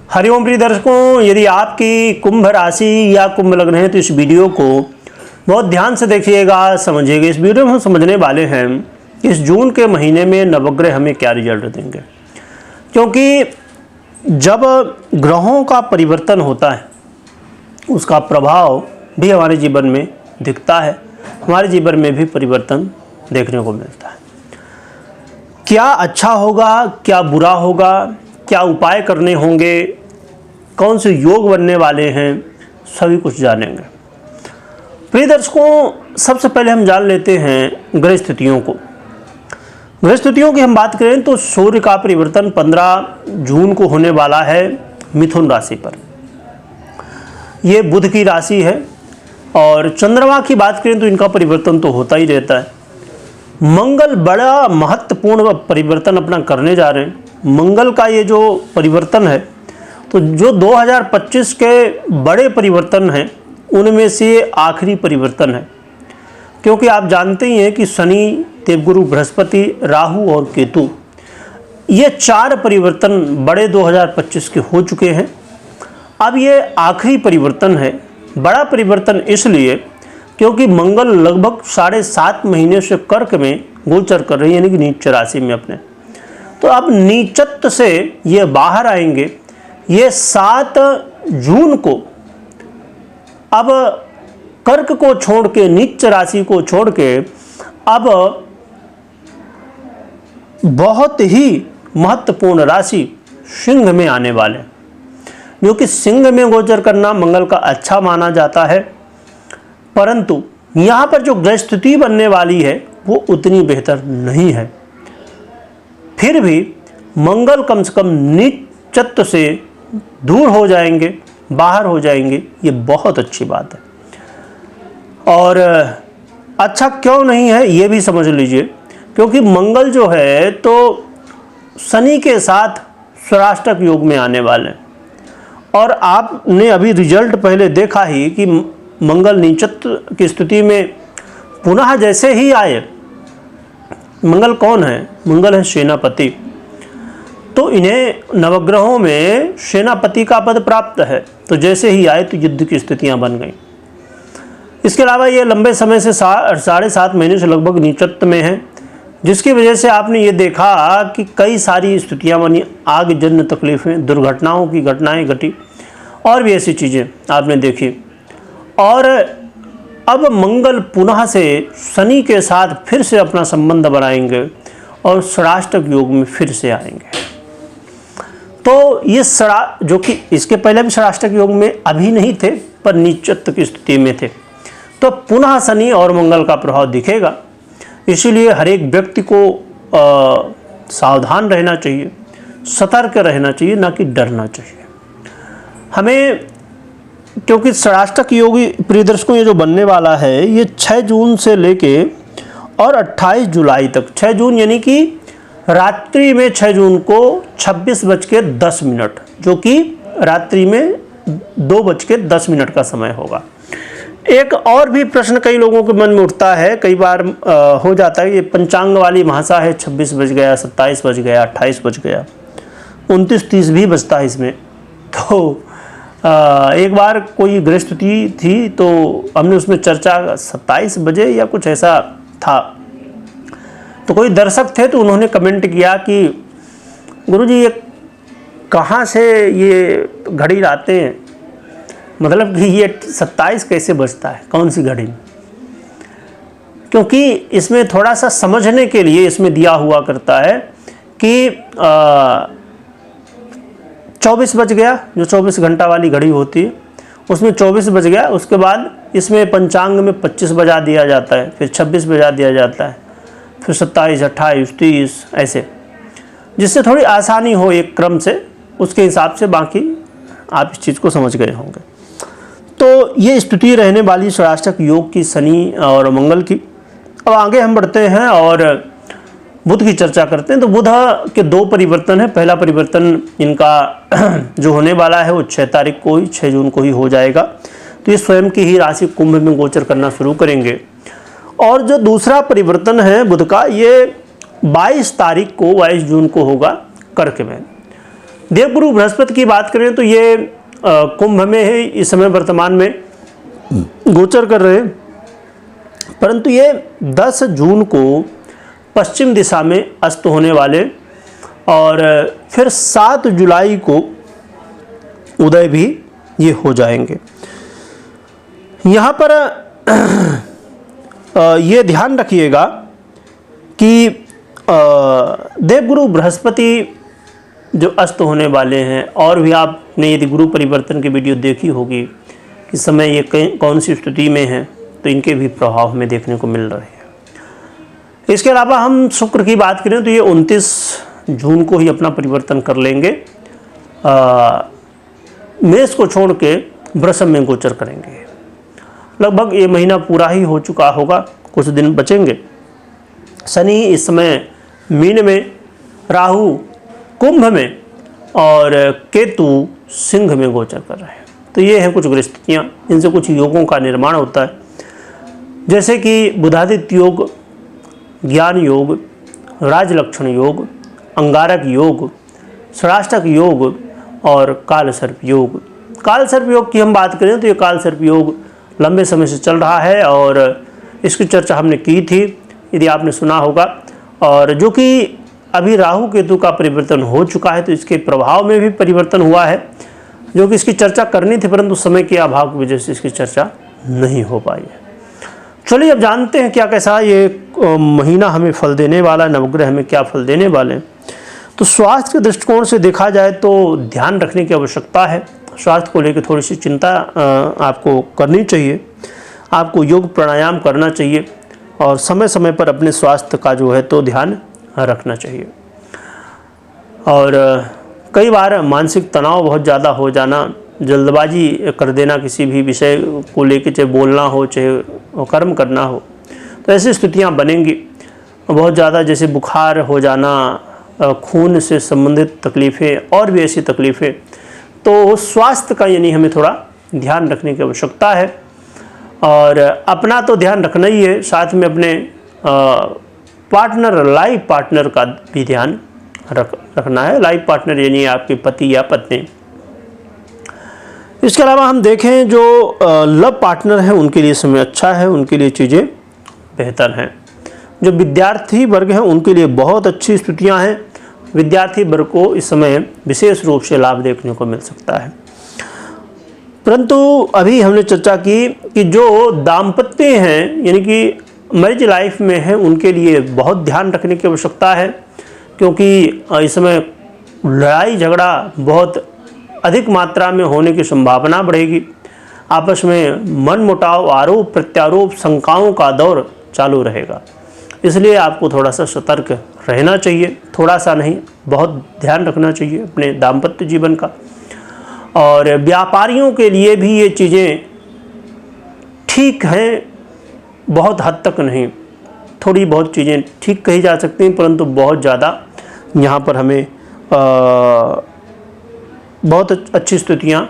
हरिओम प्रिय दर्शकों, यदि आपकी कुंभ राशि या कुंभ लग्न है तो इस वीडियो को बहुत ध्यान से देखिएगा, समझिएगा। इस वीडियो में हम समझने वाले हैं इस जून के महीने में नवग्रह हमें क्या रिजल्ट देंगे, क्योंकि जब ग्रहों का परिवर्तन होता है उसका प्रभाव भी हमारे जीवन में दिखता है, हमारे जीवन में भी परिवर्तन देखने को मिलता है। क्या अच्छा होगा, क्या बुरा होगा, क्या उपाय करने होंगे, कौन से योग बनने वाले हैं, सभी कुछ जानेंगे। प्रिय दर्शकों, सबसे पहले हम जान लेते हैं ग्रह स्थितियों को। ग्रह स्थितियों की हम बात करें तो सूर्य का परिवर्तन 15 जून को होने वाला है मिथुन राशि पर। ये बुध की राशि है। और चंद्रमा की बात करें तो इनका परिवर्तन तो होता ही रहता है। मंगल बड़ा महत्वपूर्ण परिवर्तन अपना करने जा रहे हैं। मंगल का ये जो परिवर्तन है तो जो 2025 के बड़े परिवर्तन हैं उनमें से ये आखिरी परिवर्तन है, क्योंकि आप जानते ही हैं कि शनि, देवगुरु बृहस्पति, राहु और केतु, ये 4 परिवर्तन बड़े 2025 के हो चुके हैं। अब ये आखिरी परिवर्तन है। बड़ा परिवर्तन इसलिए क्योंकि मंगल लगभग 7.5 महीने से कर्क में गोचर कर रही है, यानी कि नीच राशि में अपने। तो अब नीचत्व से ये बाहर आएंगे। ये 7 जून को अब कर्क को छोड़ के, नीच राशि को छोड़ के, अब बहुत ही महत्वपूर्ण राशि सिंह में आने वाले, जो कि सिंह में गोचर करना मंगल का अच्छा माना जाता है। परंतु यहाँ पर जो ग्रह स्थिति बनने वाली है वो उतनी बेहतर नहीं है। फिर भी मंगल कम से कम नीचत्व से दूर हो जाएंगे, बाहर हो जाएंगे, ये बहुत अच्छी बात है। और अच्छा क्यों नहीं है ये भी समझ लीजिए, क्योंकि मंगल जो है तो शनि के साथ स्वराष्ट्रक योग में आने वाले हैं। और आपने अभी रिजल्ट पहले देखा ही कि मंगल नीचत्व की स्थिति में पुनः जैसे ही आए, मंगल कौन है? मंगल है सेनापति। तो इन्हें नवग्रहों में सेनापति का पद प्राप्त है। तो जैसे ही आए तो युद्ध की स्थितियां बन गई। इसके अलावा ये लंबे समय से 7.5 महीने से लगभग नीचत्व में है, जिसकी वजह से आपने ये देखा कि कई सारी स्थितियां बनी, आगजन्य तकलीफें, दुर्घटनाओं की घटनाएं घटी और भी ऐसी चीज़ें आपने देखी। और अब मंगल पुनः से शनि के साथ फिर से अपना संबंध बनाएंगे और षडाष्टक योग में फिर से आएंगे। तो ये जो कि इसके पहले भी षडाष्टक योग में अभी नहीं थे, पर नीचत्व की स्थिति में थे। तो पुनः शनि और मंगल का प्रभाव दिखेगा। इसीलिए हर एक व्यक्ति को सावधान रहना चाहिए, सतर्क रहना चाहिए, ना कि डरना चाहिए हमें। क्योंकि षडाष्टक योग प्रिय दर्शकों ये जो बनने वाला है ये 6 जून से लेके और 28 जुलाई तक, 6 जून यानी कि रात्रि में 6 जून को 26:10, जो कि रात्रि में 2:10 का समय होगा। एक और भी प्रश्न कई लोगों के मन में उठता है, कई बार हो जाता है, ये पंचांग वाली भाषा है, 26 बज गया, 27 बज गया, 28 बज गया, 29-30 भी बजता है इसमें। तो एक बार कोई ग्रह स्थिति थी तो हमने उसमें चर्चा 27 बजे या कुछ ऐसा था। तो कोई दर्शक थे तो उन्होंने कमेंट किया कि गुरुजी ये कहाँ से ये घड़ी लाते हैं, मतलब कि ये 27 कैसे बजता है, कौन सी घड़ी? क्योंकि इसमें थोड़ा सा समझने के लिए इसमें दिया हुआ करता है कि 24 बज गया, जो 24 घंटा वाली घड़ी होती है उसमें 24 बज गया, उसके बाद इसमें पंचांग में 25 बजा दिया जाता है, फिर 26 बजा दिया जाता है, फिर 27, 28, 30 ऐसे, जिससे थोड़ी आसानी हो एक क्रम से, उसके हिसाब से बाकी आप इस चीज़ को समझ गए होंगे। तो ये स्थिति रहने वाली षडाष्टक योग की, शनि और मंगल की। अब आगे हम बढ़ते हैं और बुध की चर्चा करते हैं। तो बुध के 2 परिवर्तन है। पहला परिवर्तन इनका जो होने वाला है वो 6 तारीख को ही, 6 जून को ही हो जाएगा। तो ये स्वयं की ही राशि कुंभ में गोचर करना शुरू करेंगे। और जो दूसरा परिवर्तन है बुध का, ये 22 तारीख को, 22 जून को होगा कर्क में। देवगुरु बृहस्पति की बात करें तो ये कुंभ में है, इस समय वर्तमान में गोचर कर रहे हैं, परंतु ये 10 जून को पश्चिम दिशा में अस्त होने वाले और फिर 7 जुलाई को उदय भी ये हो जाएंगे। यहाँ पर ये ध्यान रखिएगा कि देवगुरु बृहस्पति जो अस्त होने वाले हैं, और भी आपने यदि गुरु परिवर्तन की वीडियो देखी होगी इस समय ये कौन सी स्थिति में है, तो इनके भी प्रभाव हमें देखने को मिल रहे हैं। इसके अलावा हम शुक्र की बात करें तो ये 29 जून को ही अपना परिवर्तन कर लेंगे, मेष को छोड़ के वृषभ में गोचर करेंगे। लगभग ये महीना पूरा ही हो चुका होगा, कुछ दिन बचेंगे। शनि इस समय मीन में, राहु कुंभ में और केतु सिंह में गोचर कर रहे हैं। तो ये है कुछ ग्रस्थितियाँ, इनसे कुछ योगों का निर्माण होता है, जैसे कि बुधादित्य योग, ज्ञान योग, राजलक्षण योग, अंगारक योग, षडाष्टक योग और कालसर्प योग। कालसर्प योग की हम बात करें तो ये कालसर्प योग लंबे समय से चल रहा है और इसकी चर्चा हमने की थी, यदि आपने सुना होगा, और जो कि अभी राहु केतु का परिवर्तन हो चुका है तो इसके प्रभाव में भी परिवर्तन हुआ है, जो कि इसकी चर्चा करनी थी, परंतु समय के अभाव की वजह से इसकी चर्चा नहीं हो पाई है। चलिए अब जानते हैं क्या कैसा ये महीना हमें फल देने वाला है, नवग्रह हमें क्या फल देने वाले हैं। तो स्वास्थ्य के दृष्टिकोण से देखा जाए तो ध्यान रखने की आवश्यकता है। स्वास्थ्य को लेकर थोड़ी सी चिंता आपको करनी चाहिए, आपको योग प्राणायाम करना चाहिए और समय समय पर अपने स्वास्थ्य का जो है तो ध्यान रखना चाहिए। और कई बार मानसिक तनाव बहुत ज़्यादा हो जाना, जल्दबाजी कर देना किसी भी विषय को लेकर, चाहे बोलना हो चाहे कर्म करना हो, तो ऐसी स्थितियां बनेंगी। बहुत ज़्यादा जैसे बुखार हो जाना, खून से संबंधित तकलीफ़ें और भी ऐसी तकलीफ़ें, तो स्वास्थ्य का यानी हमें थोड़ा ध्यान रखने की आवश्यकता है। और अपना तो ध्यान रखना ही है, साथ में अपने पार्टनर, लाइफ पार्टनर का भी ध्यान रखना है। लाइफ पार्टनर यानी आपके पति या पत्नी। इसके अलावा हम देखें जो लव पार्टनर है उनके लिए समय अच्छा है, उनके लिए चीज़ें बेहतर हैं। जो विद्यार्थी वर्ग हैं उनके लिए बहुत अच्छी स्थितियां हैं। विद्यार्थी वर्ग को इस समय विशेष रूप से लाभ देखने को मिल सकता है। परंतु अभी हमने चर्चा की कि जो दाम्पत्य हैं यानी कि मैरिज लाइफ में है उनके लिए बहुत ध्यान रखने की आवश्यकता है, क्योंकि इस समय लड़ाई झगड़ा बहुत अधिक मात्रा में होने की संभावना बढ़ेगी। आपस में मनमुटाव, आरोप प्रत्यारोप, शंकाओं का दौर चालू रहेगा। इसलिए आपको थोड़ा सा सतर्क रहना चाहिए, थोड़ा सा नहीं बहुत ध्यान रखना चाहिए अपने दाम्पत्य जीवन का। और व्यापारियों के लिए भी ये चीज़ें ठीक हैं, बहुत हद तक नहीं, थोड़ी बहुत चीज़ें ठीक कही जा सकती हैं, परंतु बहुत ज़्यादा यहाँ पर हमें बहुत अच्छी स्थितियाँ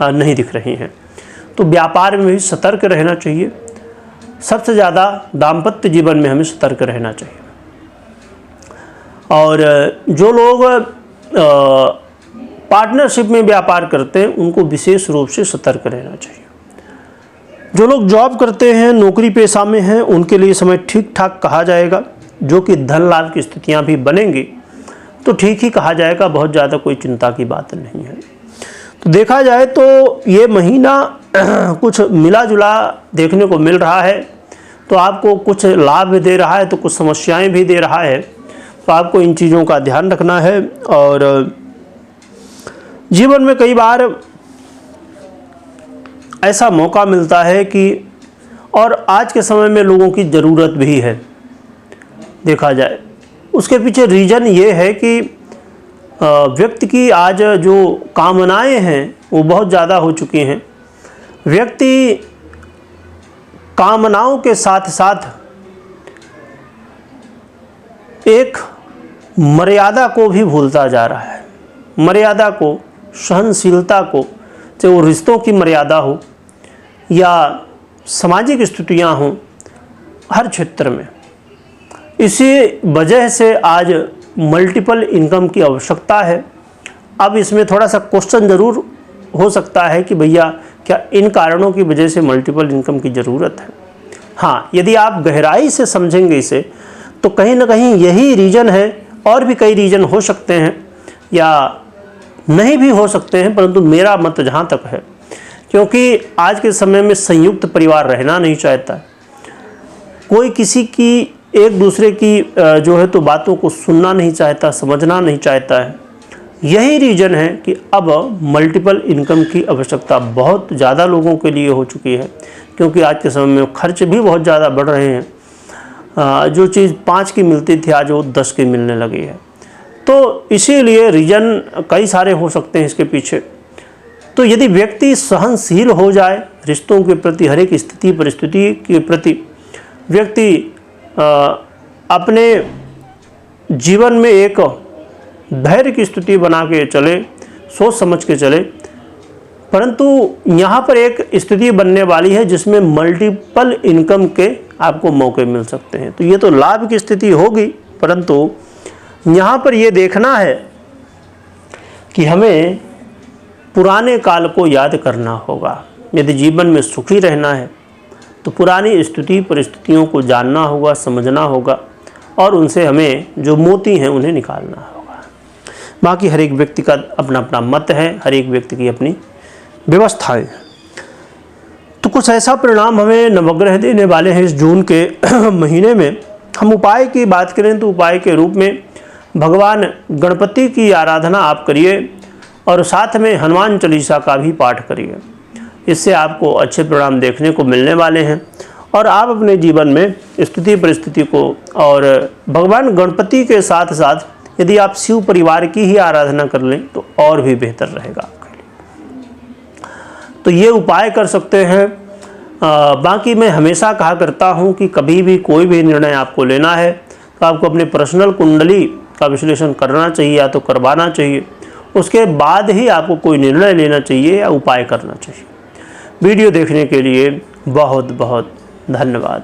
नहीं दिख रही हैं। तो व्यापार में भी सतर्क रहना चाहिए। सबसे ज़्यादा दाम्पत्य जीवन में हमें सतर्क रहना चाहिए। और जो लोग पार्टनरशिप में व्यापार करते हैं उनको विशेष रूप से सतर्क रहना चाहिए। जो लोग जॉब करते हैं, नौकरी पेशा में हैं, उनके लिए समय ठीक ठाक कहा जाएगा। जो कि धन लाभ की स्थितियां भी बनेंगी तो ठीक ही कहा जाएगा, बहुत ज़्यादा कोई चिंता की बात नहीं है। तो देखा जाए तो ये महीना कुछ मिला जुला देखने को मिल रहा है। तो आपको कुछ लाभ भी दे रहा है तो कुछ समस्याएं भी दे रहा है। तो आपको इन चीज़ों का ध्यान रखना है। और जीवन में कई बार ऐसा मौका मिलता है कि, और आज के समय में लोगों की ज़रूरत भी है देखा जाए। उसके पीछे रीज़न ये है कि व्यक्ति की आज जो कामनाएं हैं वो बहुत ज़्यादा हो चुकी हैं। व्यक्ति कामनाओं के साथ साथ एक मर्यादा को भी भूलता जा रहा है। मर्यादा को, सहनशीलता को, चाहे वो रिश्तों की मर्यादा हो या सामाजिक स्थितियां हों, हर क्षेत्र में। इसी वजह से आज मल्टीपल इनकम की आवश्यकता है अब इसमें थोड़ा सा क्वेश्चन ज़रूर हो सकता है कि भैया क्या इन कारणों की वजह से मल्टीपल इनकम की ज़रूरत है। हाँ, यदि आप गहराई से समझेंगे इसे तो कहीं ना कहीं यही रीज़न है, और भी कई रीज़न हो सकते हैं या नहीं भी हो सकते हैं, परंतु मेरा मत जहाँ तक है, क्योंकि आज के समय में संयुक्त परिवार रहना नहीं चाहता, कोई किसी की एक दूसरे की जो है तो बातों को सुनना नहीं चाहता, समझना नहीं चाहता है। यही रीज़न है कि अब मल्टीपल इनकम की आवश्यकता बहुत ज़्यादा लोगों के लिए हो चुकी है, क्योंकि आज के समय में खर्च भी बहुत ज़्यादा बढ़ रहे हैं। जो चीज़ 5 की मिलती थी आज वो 10 की मिलने लगी है। तो इसीलिए रीज़न कई सारे हो सकते हैं इसके पीछे। तो यदि व्यक्ति सहनशील हो जाए रिश्तों के प्रति, हर एक स्थिति परिस्थिति के प्रति व्यक्ति अपने जीवन में एक धैर्य की स्थिति बना के चले, सोच समझ के चले, परंतु यहाँ पर एक स्थिति बनने वाली है जिसमें मल्टीपल इनकम के आपको मौके मिल सकते हैं। तो ये तो लाभ की स्थिति होगी, परंतु यहाँ पर ये देखना है कि हमें पुराने काल को याद करना होगा। यदि जीवन में सुखी रहना है तो पुरानी स्थिति परिस्थितियों को जानना होगा, समझना होगा, और उनसे हमें जो मोती हैं उन्हें निकालना होगा। बाकी हर एक व्यक्ति का अपना अपना मत है, हर एक व्यक्ति की अपनी व्यवस्थाएं। तो कुछ ऐसा परिणाम हमें नवग्रह देने वाले हैं इस जून के महीने में। हम उपाय की बात करें तो उपाय के रूप में भगवान गणपति की आराधना आप करिए और साथ में हनुमान चालीसा का भी पाठ करिए। इससे आपको अच्छे परिणाम देखने को मिलने वाले हैं और आप अपने जीवन में स्थिति परिस्थिति को, और भगवान गणपति के साथ साथ यदि आप शिव परिवार की ही आराधना कर लें तो और भी बेहतर रहेगा आपके लिए। तो ये उपाय कर सकते हैं। बाकी मैं हमेशा कहा करता हूँ कि कभी भी कोई भी निर्णय आपको लेना है तो आपको अपने पर्सनल कुंडली का विश्लेषण करना चाहिए या तो करवाना चाहिए, उसके बाद ही आपको कोई निर्णय लेना चाहिए या उपाय करना चाहिए। वीडियो देखने के लिए बहुत बहुत धन्यवाद।